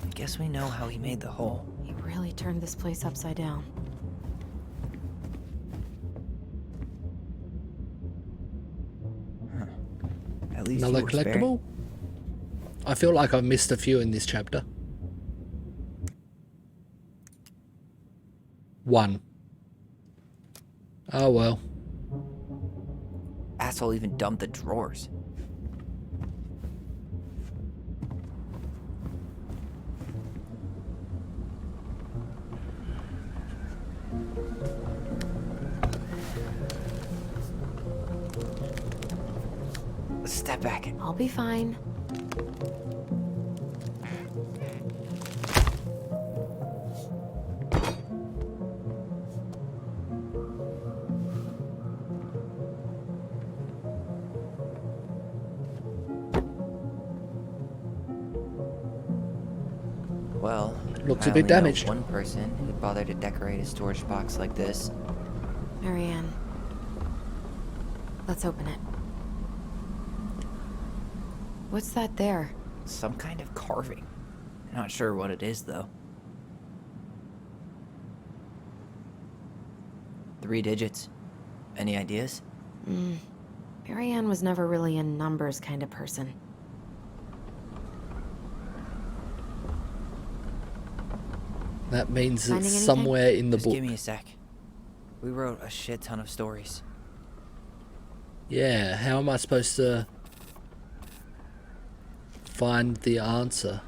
I guess we know how he made the hole. He really turned this place upside down. At least Another you were spared. collectible? I feel like I've missed a few in this chapter. 1. Oh well. Asshole even dumped the drawers. Step back. I'll be fine. Well, Looks I a bit only know damaged. one person who'd bother to decorate a storage box like this. Marianne. Let's open it. What's that there? Some kind of carving. Not sure what it is, though. 3 digits. Any ideas? Marianne was never really a numbers kind of person. That means Finding it's anything? somewhere in the Just book. give me a sec. We wrote a shit ton of stories. Yeah, how am I supposed to find the answer?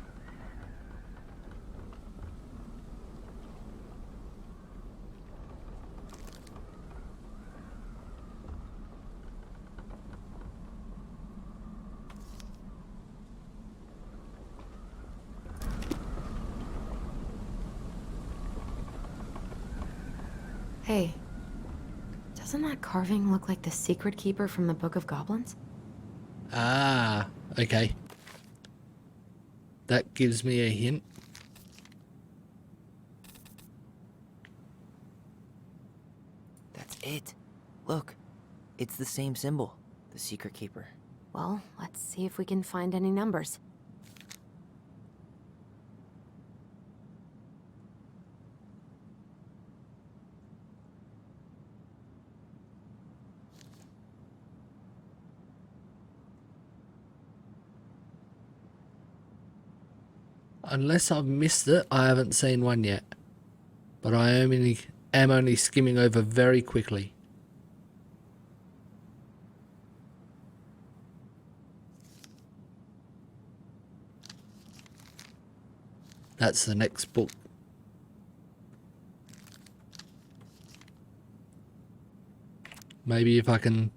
Hey, doesn't that carving look like the secret keeper from the Book of Goblins? Ah, okay. That gives me a hint. That's it. Look, it's the same symbol. The secret keeper. Well, let's see if we can find any numbers. Unless I've missed it, I haven't seen one yet. But I am only skimming over very quickly. That's the next book. Maybe if I can...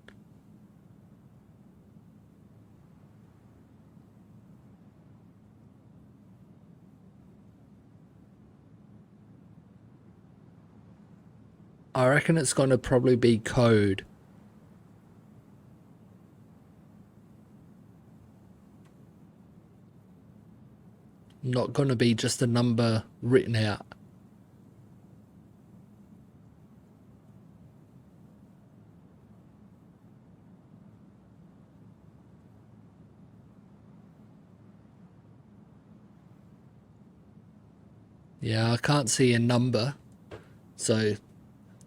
I reckon it's going to probably be code. Not going to be just a number written out. Yeah, I can't see a number. So,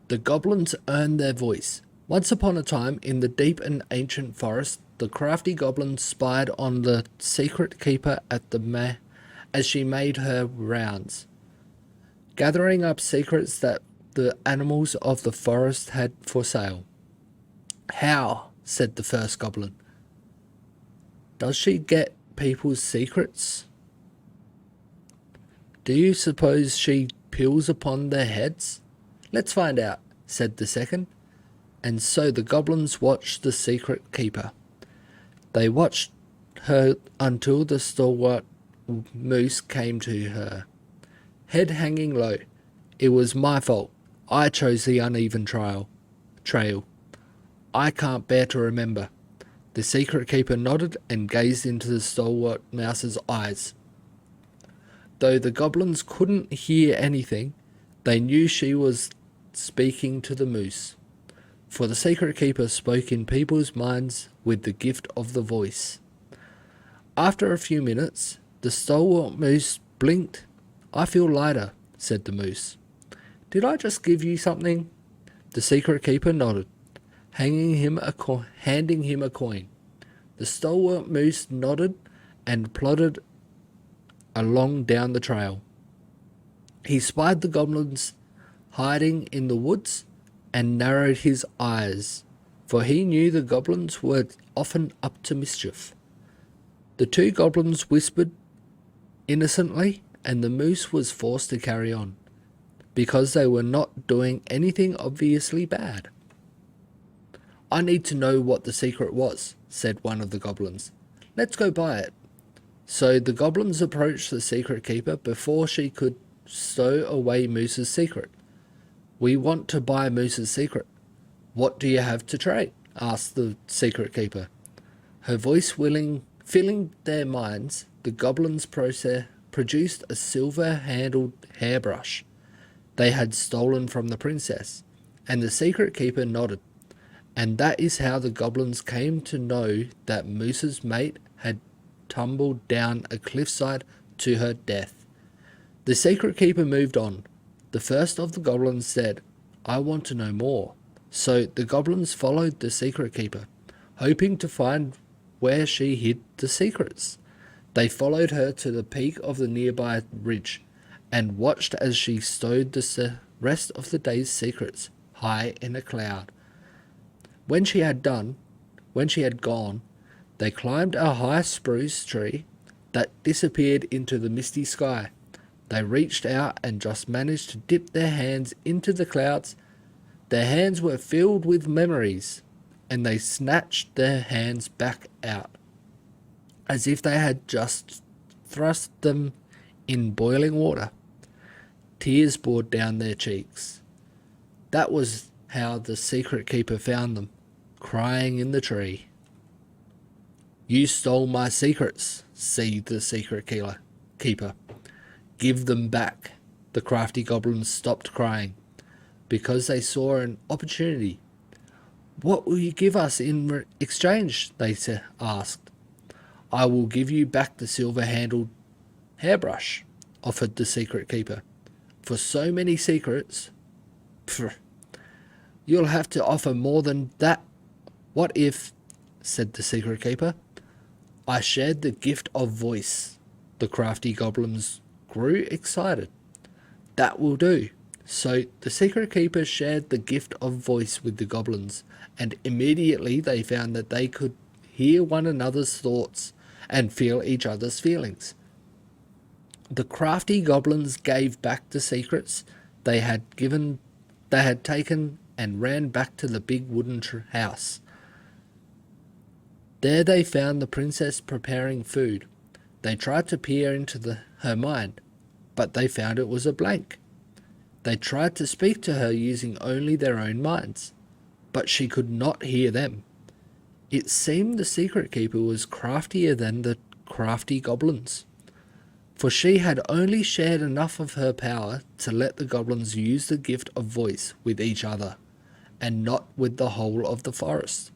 the goblins earned their voice. Once upon a time, in the deep and ancient forest, the crafty goblin spied on the secret keeper at the as she made her rounds, gathering up secrets that the animals of the forest had for sale. "How?" said the first goblin. "Does she get people's secrets? Do you suppose she peels upon their heads?" "Let's find out," said the second. And so the goblins watched the secret keeper. They watched her until the stalwart moose came to her, head hanging low. "It was my fault. I chose the uneven trail. I can't bear to remember." The secret keeper nodded and gazed into the stalwart mouse's eyes. Though the goblins couldn't hear anything, they knew she was speaking to the moose. For the secret keeper spoke in people's minds with the gift of the voice. After a few minutes, the stalwart moose blinked. "I feel lighter," said the moose. "Did I just give you something?" The secret keeper nodded, handing him a coin. The stalwart moose nodded and plodded along down the trail. He spied the goblins hiding in the woods and narrowed his eyes, for he knew the goblins were often up to mischief. The two goblins whispered innocently, and the moose was forced to carry on, because they were not doing anything obviously bad. "I need to know what the secret was," said one of the goblins. "Let's go buy it." So the goblins approached the secret keeper before she could stow away Moose's secret. "We want to buy Moose's secret. What do you have to trade?" asked the secret keeper. Her voice filling their minds, the goblins produced a silver-handled hairbrush they had stolen from the princess, and the secret keeper nodded. And that is how the goblins came to know that Moose's mate had tumbled down a cliffside to her death. The secret keeper moved on. The first of the goblins said, "I want to know more." So the goblins followed the secret keeper, hoping to find where she hid the secrets. They followed her to the peak of the nearby ridge and watched as she stowed the rest of the day's secrets high in a cloud. When she had gone, they climbed a high spruce tree that disappeared into the misty sky. They reached out and just managed to dip their hands into the clouds. Their hands were filled with memories, and they snatched their hands back out, as if they had just thrust them in boiling water. Tears poured down their cheeks. That was how the secret keeper found them, crying in the tree. "You stole my secrets," said the secret keeper. "Give them back." The crafty goblins stopped crying, because they saw an opportunity. "What will you give us in exchange?" they asked. "I will give you back the silver-handled hairbrush," offered the secret keeper. "For so many secrets, you'll have to offer more than that." "What if," said the secret keeper, "I shared the gift of voice?" The crafty goblins grew excited. "That will do." So the secret keeper shared the gift of voice with the goblins, and immediately they found that they could hear one another's thoughts and feel each other's feelings. The crafty goblins gave back the secrets they had taken and ran back to the big wooden house. There they found the princess preparing food. They tried to peer into her mind, but they found it was a blank. They tried to speak to her using only their own minds, but she could not hear them. It seemed the secret keeper was craftier than the crafty goblins, for she had only shared enough of her power to let the goblins use the gift of voice with each other, and not with the whole of the forest.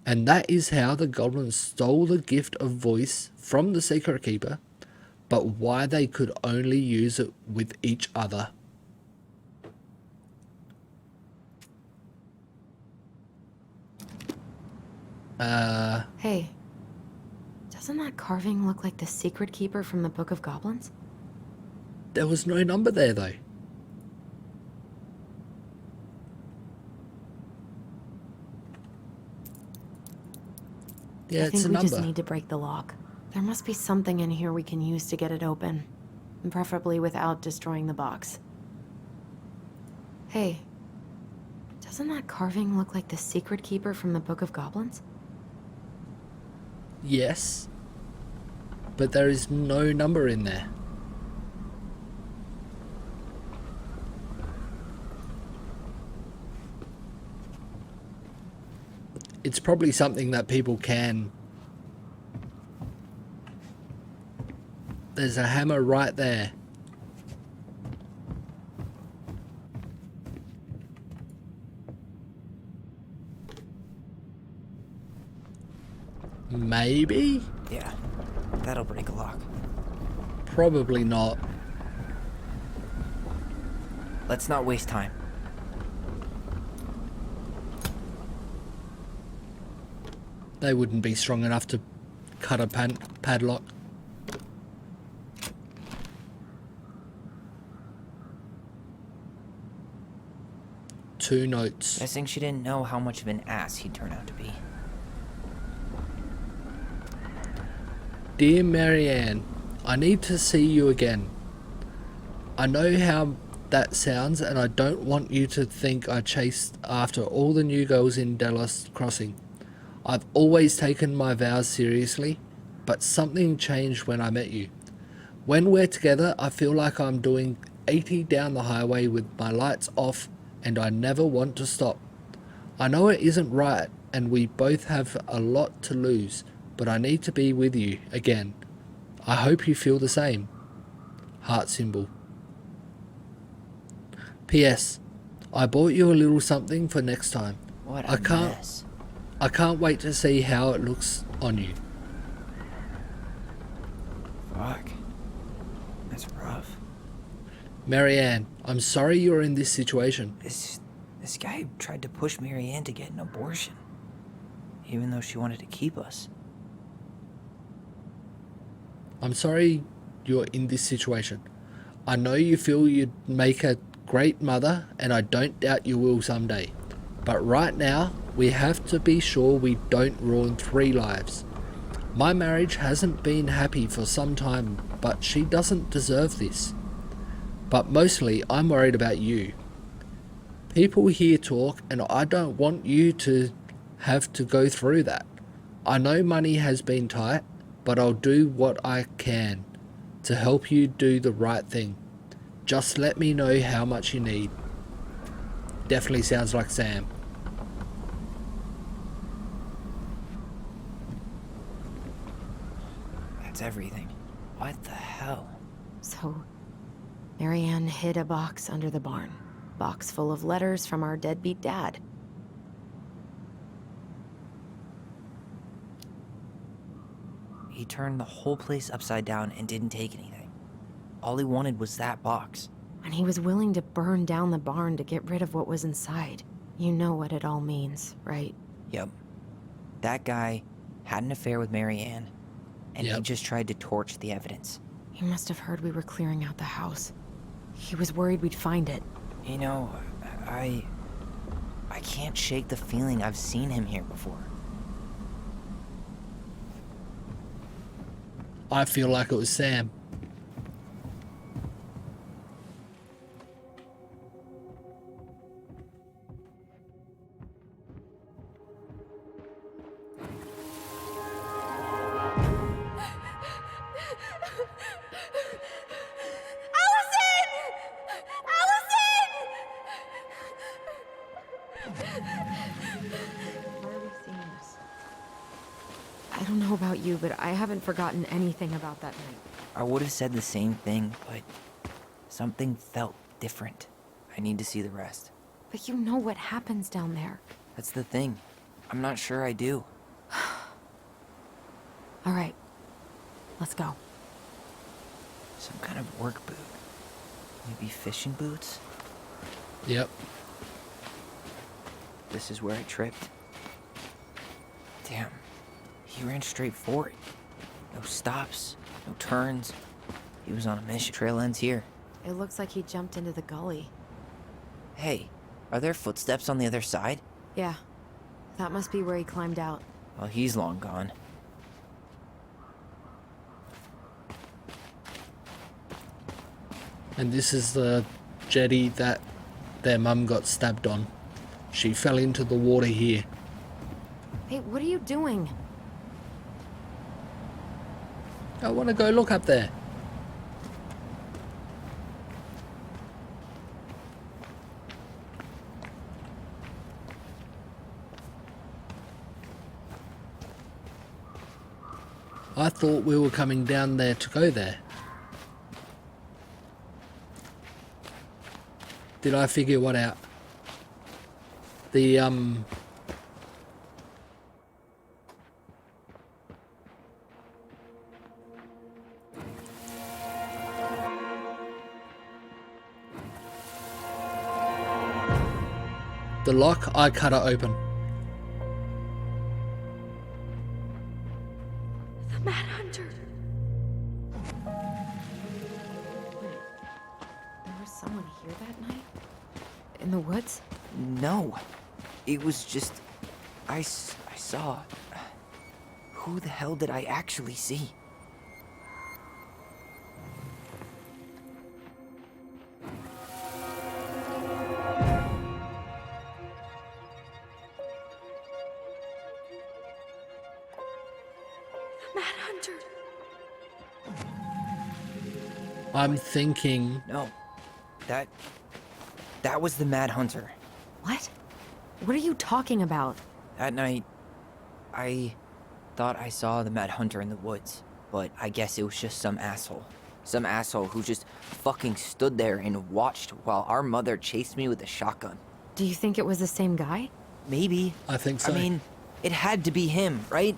And that is how the goblins stole the gift of voice from the secret keeper, but why they could only use it with each other. Hey, doesn't that carving look like the secret keeper from the Book of Goblins? There was no number there though. Yeah, I it's think a we number. just need to break the lock. There must be something in here we can use to get it open, and preferably without destroying the box. Hey, doesn't that carving look like the secret keeper from the Book of Goblins? Yes, but there is no number in there. It's probably something that people can... There's a hammer right there. Maybe? Yeah, that'll break a lock. Probably not. Let's not waste time. They wouldn't be strong enough to cut a padlock. Two notes. Guessing she didn't know how much of an ass he'd turn out to be. Dear Marianne, I need to see you again. I know how that sounds, and I don't want you to think I chased after all the new girls in Delos Crossing. I've always taken my vows seriously, but something changed when I met you. When we're together, I feel like I'm doing 80 down the highway with my lights off, and I never want to stop. I know it isn't right, and we both have a lot to lose, but I need to be with you again. I hope you feel the same. Heart symbol. P.S. I bought you a little something for next time. What a mess. I can't wait to see how it looks on you. Fuck. That's rough. Marianne, I'm sorry you're in this situation. This guy tried to push Marianne to get an abortion. Even though she wanted to keep us. I'm sorry you're in this situation. I know you feel you'd make a great mother, and I don't doubt you will someday. But right now, we have to be sure we don't ruin 3 lives. My marriage hasn't been happy for some time, but she doesn't deserve this. But mostly, I'm worried about you. People here talk, and I don't want you to have to go through that. I know money has been tight, but I'll do what I can to help you do the right thing. Just let me know how much you need. Definitely sounds like Sam. That's everything. What the hell? So, Marianne hid a box under the barn. Box full of letters from our deadbeat dad. He turned the whole place upside down and didn't take anything. All he wanted was that box. And he was willing to burn down the barn to get rid of what was inside. You know what it all means, right? Yep. That guy had an affair with Marianne, and he just tried to torch the evidence. He must have heard we were clearing out the house. He was worried we'd find it. You know, I can't shake the feeling I've seen him here before. I feel like it was Sam. I don't know about you, but I haven't forgotten anything about that night. I would have said the same thing, but something felt different. I need to see the rest. But you know what happens down there. That's the thing. I'm not sure I do. All right, let's go. Some kind of work boot. Maybe fishing boots? Yep. This is where I tripped. Damn. He ran straight for it. No stops, no turns. He was on a mission. Trail ends here. It looks like he jumped into the gully. Hey, are there footsteps on the other side? Yeah, that must be where he climbed out. Well, he's long gone. And this is the jetty that their mum got stabbed on. She fell into the water here. Hey, what are you doing? I want to go look up there. I thought we were coming down there to go there. Did I figure what out? The the lock, I cut it open. The Mad Hunter. Wait, there was someone here that night? In the woods? No. It was just... I saw... Who the hell did I actually see? Mad Hunter. I'm thinking... No. That was the Mad Hunter. What? What are you talking about? That night, I thought I saw the Mad Hunter in the woods, but I guess it was just some asshole. Some asshole who just fucking stood there and watched while our mother chased me with a shotgun. Do you think it was the same guy? Maybe. I think so. I mean, it had to be him, right?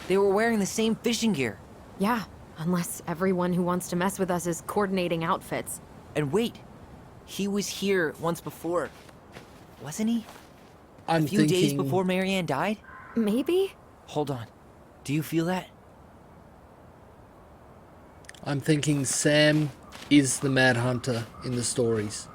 They were wearing the same fishing gear. Yeah, unless everyone who wants to mess with us is coordinating outfits. And wait, he was here once before, wasn't he? I'm A few days thinking... before Marianne died? Maybe? Hold on. Do you feel that? I'm thinking Sam is the Mad Hunter in the stories.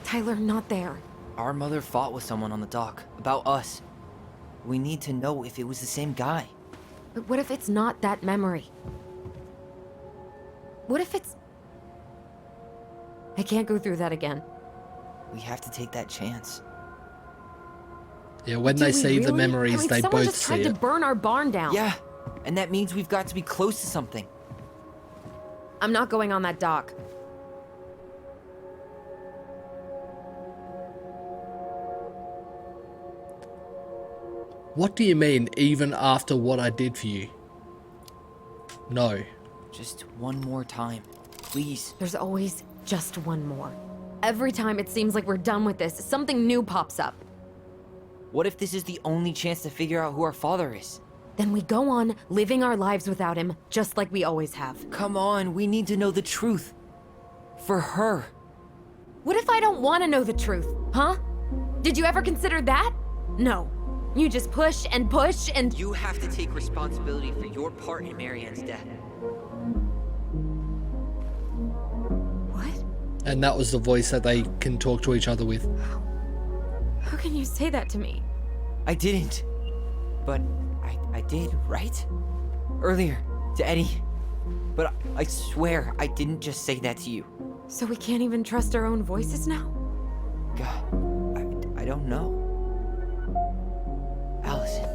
Tyler, not there. Our mother fought with someone on the dock about us. We need to know if it was the same guy. But what if it's not that memory? What if it's... I can't go through that again. We have to take that chance. Yeah, when Do they we see the really? memories, I mean, they someone both just tried see to it. burn our barn down. Yeah, and that means we've got to be close to something. I'm not going on that dock. What do you mean, even after what I did for you? No. Just one more time, please. There's always just one more. Every time it seems like we're done with this, something new pops up. What if this is the only chance to figure out who our father is? Then we go on living our lives without him, just like we always have. Come on, we need to know the truth. For her. What if I don't want to know the truth, huh? Did you ever consider that? No. You just push and push and... You have to take responsibility for your part in Marianne's death. What? And that was the voice that they can talk to each other with. How can you say that to me? I didn't. But I did, right? Earlier, to Eddie. But I swear I didn't just say that to you. So we can't even trust our own voices now? God, I don't know. Allison.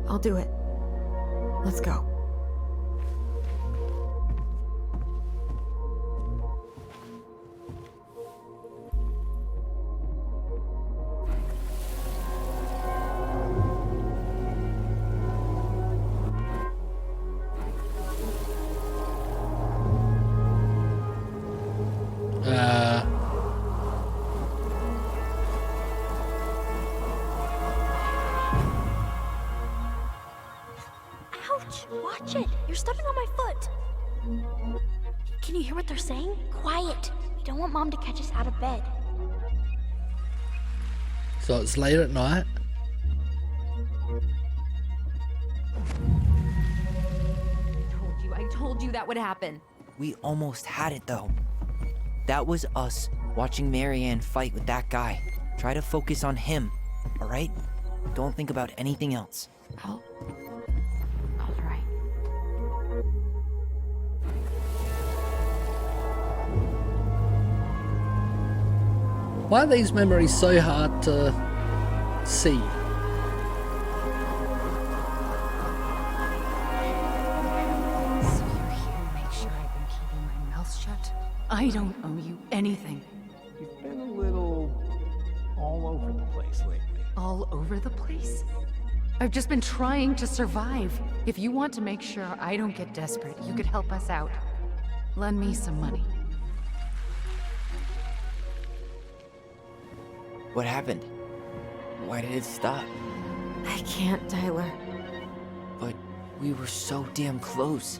I'll do it. Let's go. Ouch! Watch it! You're stepping on my foot! Can you hear what they're saying? Quiet! We don't want Mom to catch us out of bed. So it's late at night. I told you that would happen. We almost had it, though. That was us watching Marianne fight with that guy. Try to focus on him, all right? Don't think about anything else. All right. Why are these memories so hard to see? So you're here to make sure I've been keeping my mouth shut? I don't owe you anything. You've been a little all over the place lately. All over the place? I've just been trying to survive. If you want to make sure I don't get desperate, you could help us out. Lend me some money. What happened? Why did it stop? I can't, Tyler. But we were so damn close.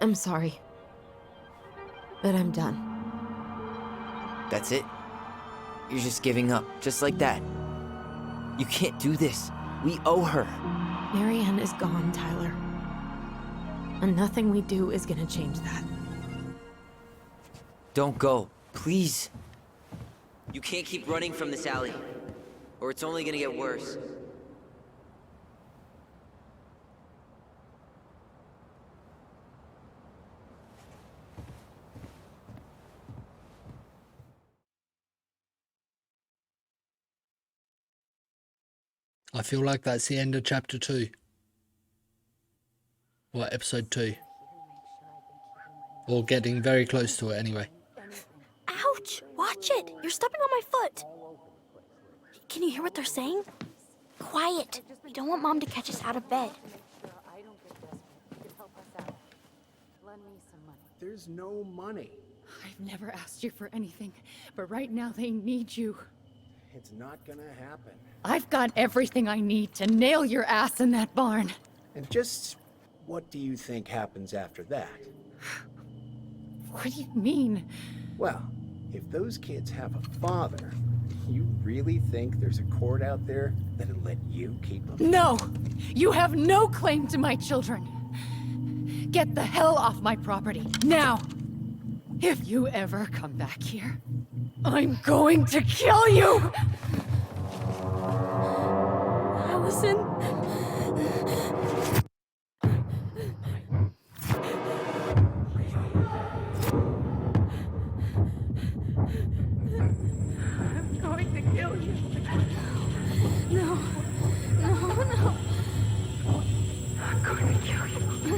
I'm sorry. But I'm done. That's it? You're just giving up, just like that. You can't do this. We owe her. Marianne is gone, Tyler. And nothing we do is gonna change that. Don't go, please. You can't keep running from this alley, or it's only gonna get worse. I feel like that's the end of chapter 2. Or episode 2. Or getting very close to it anyway. Ouch! Watch it! You're stepping on my foot! Can you hear what they're saying? Quiet! We don't want Mom to catch us out of bed. There's no money. I've never asked you for anything, but right now they need you. It's not gonna happen. I've got everything I need to nail your ass in that barn. And just what do you think happens after that? What do you mean? Well, if those kids have a father, you really think there's a court out there that'll let you keep them? No! You have no claim to my children! Get the hell off my property, now! If you ever come back here, I'm going to kill you! Allison? I'm going to kill you. No. No, no. I'm going to kill you. I'm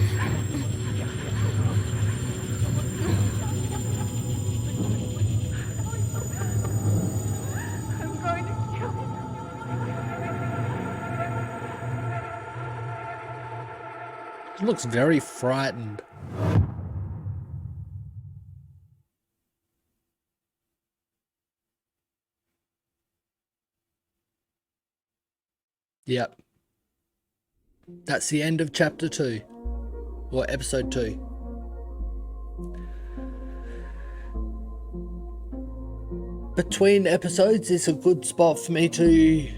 going to kill you. He looks very frightened. Yep. That's the end of chapter 2. Or episode 2. Between episodes is a good spot for me to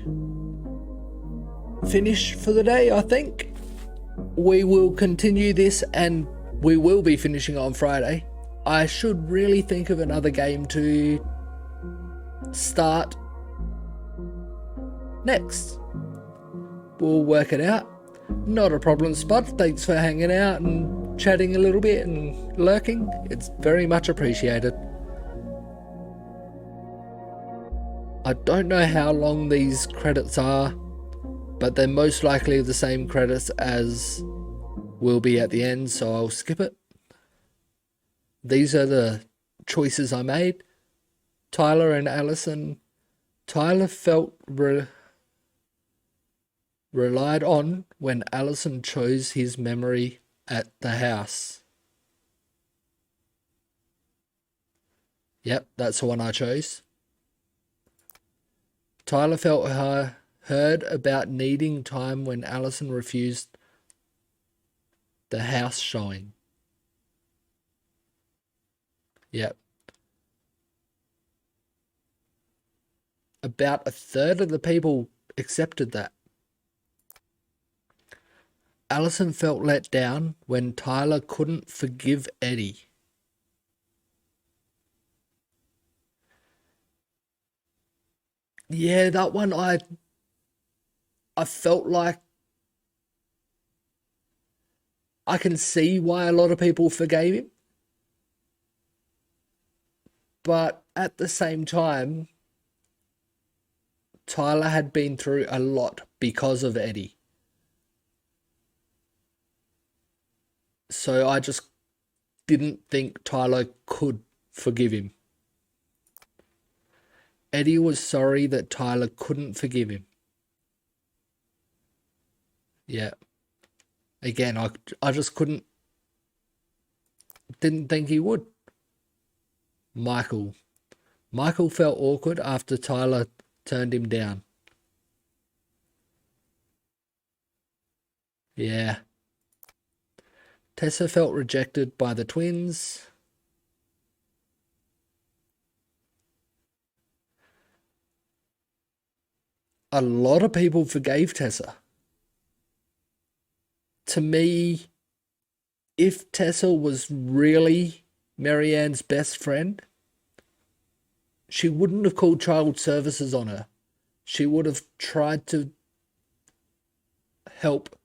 finish for the day, I think. We will continue this and we will be finishing on Friday. I should really think of another game to start next. We'll work it out. Not a problem, Spud. Thanks for hanging out and chatting a little bit and lurking. It's very much appreciated. I don't know how long these credits are, but they're most likely the same credits as will be at the end, so I'll skip it. These are the choices I made. Tyler and Allison. Tyler felt relied on when Allison chose his memory at the house. Yep, that's the one I chose. Tyler felt heard about needing time when Allison refused the house showing. Yep. About a third of the people accepted that. Allison felt let down when Tyler couldn't forgive Eddie. Yeah, that one I felt like I can see why a lot of people forgave him. But at the same time, Tyler had been through a lot because of Eddie. So I just didn't think Tyler could forgive him. Eddie was sorry that Tyler couldn't forgive him. Yeah. Again, I just didn't think he would. Michael felt awkward after Tyler turned him down. Yeah. Tessa felt rejected by the twins. A lot of people forgave Tessa. To me, if Tessa was really Marianne's best friend, she wouldn't have called child services on her. She would have tried to help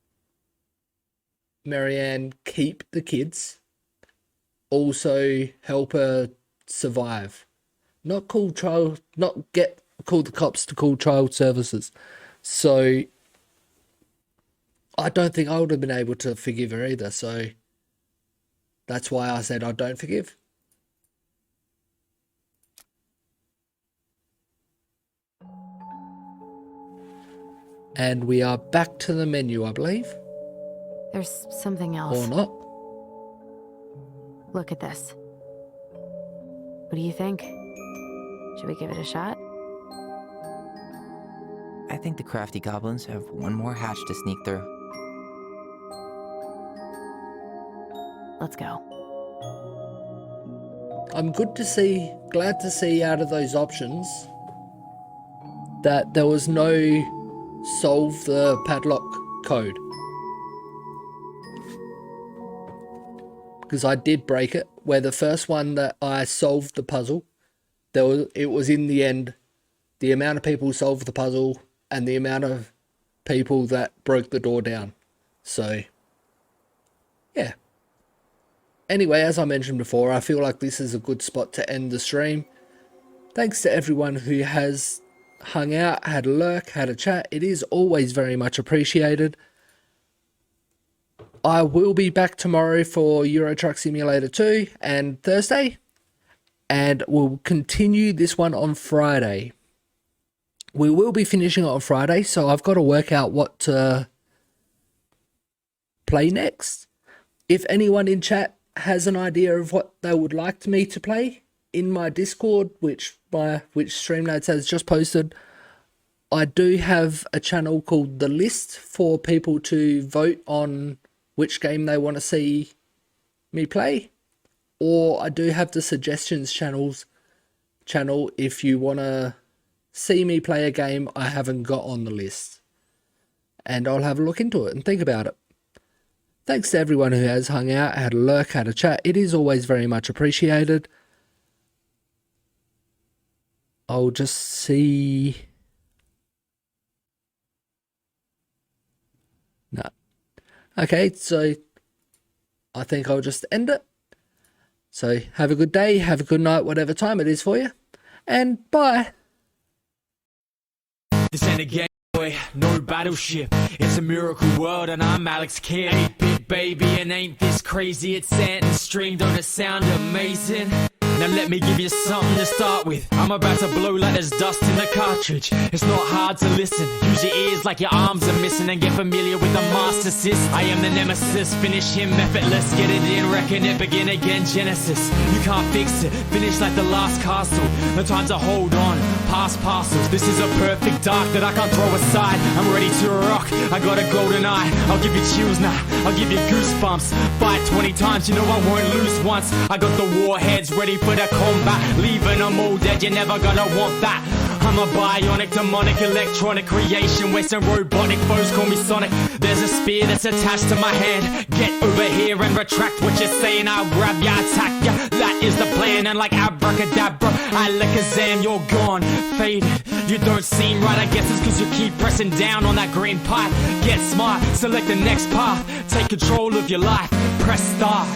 Marianne keep the kids, also help her survive. Not call the cops to call child services. So I don't think I would have been able to forgive her either. So that's why I said I don't forgive. And we are back to the menu, I believe. There's something else. Or not. Look at this. What do you think? Should we give it a shot? I think the crafty goblins have one more hatch to sneak through. Let's go. I'm glad to see out of those options that there was no solve the padlock code. Because I did break it, where the first one that I solved the puzzle, it was in the end, the amount of people solved the puzzle and the amount of people that broke the door down. So, yeah. Anyway, as I mentioned before, I feel like this is a good spot to end the stream. Thanks to everyone who has hung out, had a lurk, had a chat. It is always very much appreciated. I will be back tomorrow for Euro Truck Simulator 2 and Thursday. And we'll continue this one on Friday. We will be finishing it on Friday, so I've got to work out what to play next. If anyone in chat has an idea of what they would like me to play, in my Discord, which StreamNotes has just posted, I do have a channel called The List for people to vote on which game they want to see me play. Or I do have the suggestions channel if you want to see me play a game I haven't got on the list. And I'll have a look into it and think about it. Thanks to everyone who has hung out, had a lurk, had a chat. It is always very much appreciated. I'll just see. No. Okay, so I think I'll just end it. So have a good day, have a good night, whatever time it is for you. And bye. This ain't a game, boy, no battleship. It's a miracle world and I'm Alex Kidd. 8-bit baby and ain't this crazy. It's sent and streamed, don't it sound amazing? Now let me give you something to start with. I'm about to blow like there's dust in the cartridge. It's not hard to listen. Use your ears like your arms are missing and get familiar with the master system. I am the nemesis, finish him effortless. Get it in, reckon it, begin again, Genesis. You can't fix it, finish like the last castle. No time to hold on, past parcels. This is a perfect dark that I can't throw aside. I'm ready to rock, I got a golden eye. I'll give you chills now, I'll give you goosebumps. Fight 20 times, you know I won't lose once. I got the warheads ready for the combat, leaving them all dead, you're never gonna want that. I'm a bionic, demonic, electronic creation, wasting robotic foes call me Sonic. There's a spear that's attached to my hand. Get over here and retract what you're saying. I'll grab ya, attack ya, that is the plan. And like abracadabra, alakazam, you're gone, faded. You don't seem right, I guess it's cause you keep pressing down on that green pipe. Get smart, select the next path, take control of your life, press start.